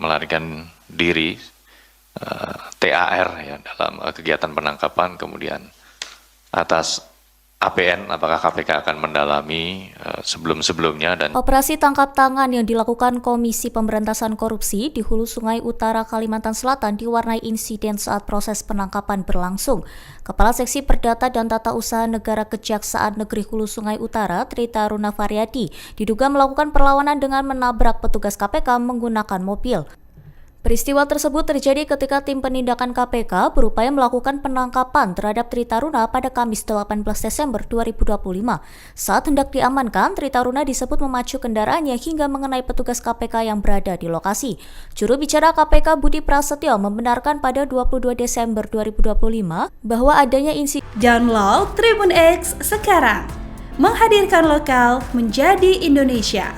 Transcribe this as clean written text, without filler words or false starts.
melarikan diri TAR ya dalam kegiatan penangkapan, kemudian atas APN apakah KPK akan mendalami sebelum-sebelumnya. Dan operasi tangkap tangan yang dilakukan Komisi Pemberantasan Korupsi di Hulu Sungai Utara, Kalimantan Selatan diwarnai insiden saat proses penangkapan berlangsung. Kepala Seksi Perdata dan Tata Usaha Negara Kejaksaan Negeri Hulu Sungai Utara, Trita Runa Variadi, diduga melakukan perlawanan dengan menabrak petugas KPK menggunakan mobil. Peristiwa tersebut terjadi ketika tim penindakan KPK berupaya melakukan penangkapan terhadap Trita Runa pada Kamis 18 Desember 2025. Saat hendak diamankan, Trita Runa disebut memacu kendaraannya hingga mengenai petugas KPK yang berada di lokasi. Juru bicara KPK Budi Prasetyo membenarkan pada 22 Desember 2025 bahwa adanya insiden. Download Tribun X sekarang, menghadirkan lokal menjadi Indonesia.